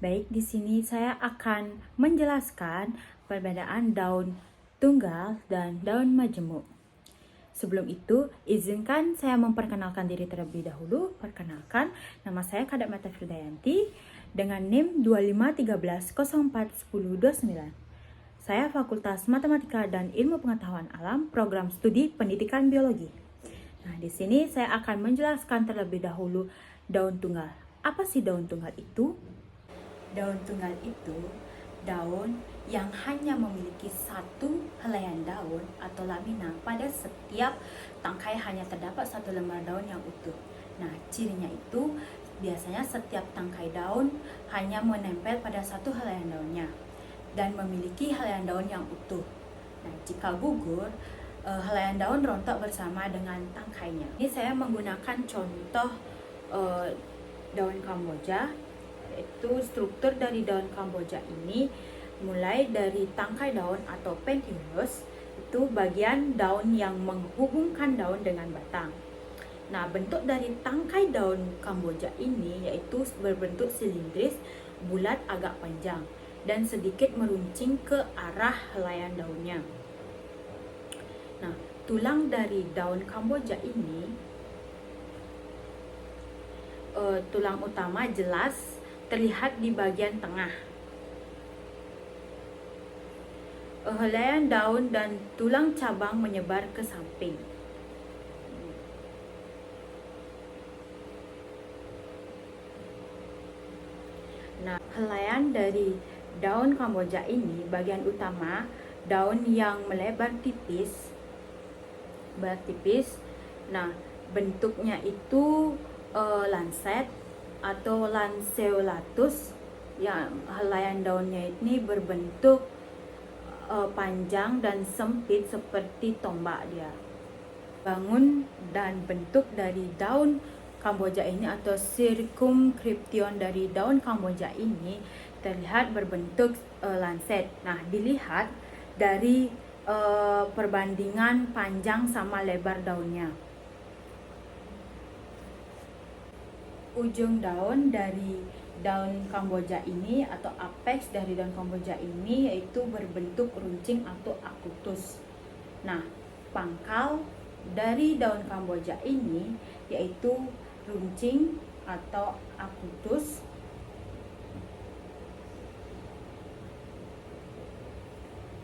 Baik, di sini saya akan menjelaskan perbedaan daun tunggal dan daun majemuk. Sebelum itu, izinkan saya memperkenalkan diri terlebih dahulu. Perkenalkan, nama saya Kadek Mata Firdayanti dengan NIM 2513041029. Saya Fakultas Matematika dan Ilmu Pengetahuan Alam, Program Studi Pendidikan Biologi. Nah, di sini saya akan menjelaskan terlebih dahulu daun tunggal. Apa sih daun tunggal itu? Daun tunggal itu daun yang hanya memiliki satu helaian daun atau lamina. Pada setiap tangkai hanya terdapat satu lembar daun yang utuh. Nah, cirinya itu biasanya setiap tangkai daun hanya menempel pada satu helaian daunnya dan memiliki helaian daun yang utuh. Nah, jika gugur, helaian daun rontok bersama dengan tangkainya. Ini saya menggunakan contoh daun Kamboja. Itu struktur dari daun Kamboja ini mulai dari tangkai daun atau pentulus, itu bagian daun yang menghubungkan daun dengan batang. Nah, bentuk dari tangkai daun Kamboja ini yaitu berbentuk silindris, bulat, agak panjang dan sedikit meruncing ke arah helaian daunnya. Nah, tulang dari daun Kamboja ini, tulang utama jelas terlihat di bagian tengah. Helaian daun dan tulang cabang menyebar ke samping. Nah, helaian dari daun Kamboja ini, bagian utama, daun yang melebar tipis. Nah, bentuknya itu lanset atau lanceolatus. Yang helaian daunnya ini berbentuk panjang dan sempit seperti tombak dia. Bangun dan bentuk dari daun Kamboja ini atau circumscription dari daun Kamboja ini terlihat berbentuk lanset. Nah, dilihat dari perbandingan panjang sama lebar daunnya. Ujung daun dari daun Kamboja ini atau apex dari daun Kamboja ini yaitu berbentuk runcing atau akutus. Nah, pangkal dari daun Kamboja ini yaitu runcing atau akutus.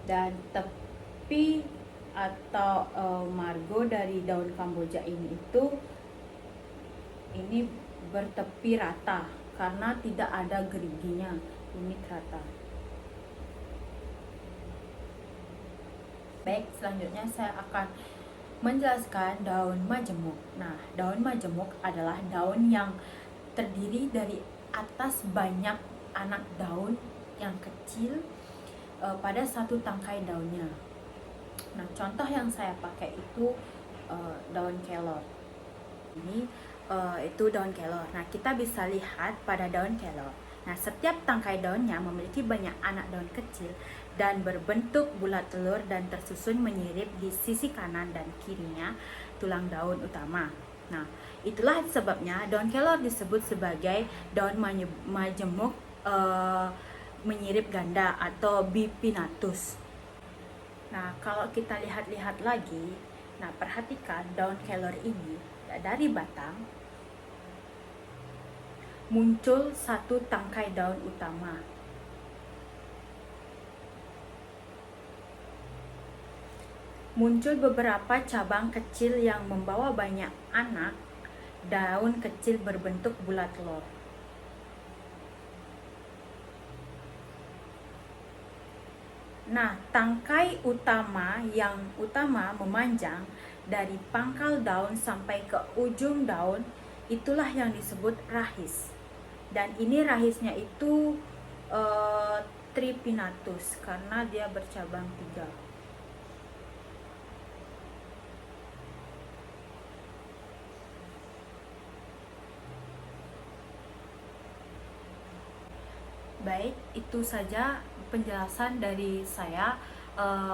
Dan tepi atau margo dari daun Kamboja ini bertepi rata karena tidak ada geriginya, ini rata. Baik, selanjutnya saya akan menjelaskan daun majemuk. Nah, daun majemuk adalah daun yang terdiri dari atas banyak anak daun yang kecil pada satu tangkai daunnya. Nah, contoh yang saya pakai itu daun kelor. Ini itu daun kelor. Nah, kita bisa lihat pada daun kelor. Nah, setiap tangkai daunnya memiliki banyak anak daun kecil dan berbentuk bulat telur dan tersusun menyirip di sisi kanan dan kirinya tulang daun utama. Nah, itulah sebabnya daun kelor disebut sebagai daun majemuk menyirip ganda atau bipinnatus. Nah, kalau kita lihat-lihat lagi, nah perhatikan daun kelor ini dari batang muncul satu tangkai daun utama. Muncul beberapa cabang kecil yang membawa banyak anak daun kecil berbentuk bulat telur. Nah, tangkai yang utama memanjang dari pangkal daun sampai ke ujung daun, itulah yang disebut rahis. Dan ini rahisnya itu tripinnatus karena dia bercabang 3. Baik, itu saja penjelasan dari saya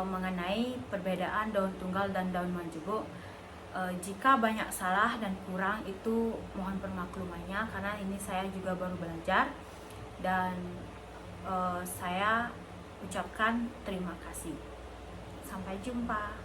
mengenai perbedaan daun tunggal dan daun majemuk. Jika banyak salah dan kurang itu mohon permaklumannya karena ini saya juga baru belajar. dan saya ucapkan terima kasih. Sampai jumpa.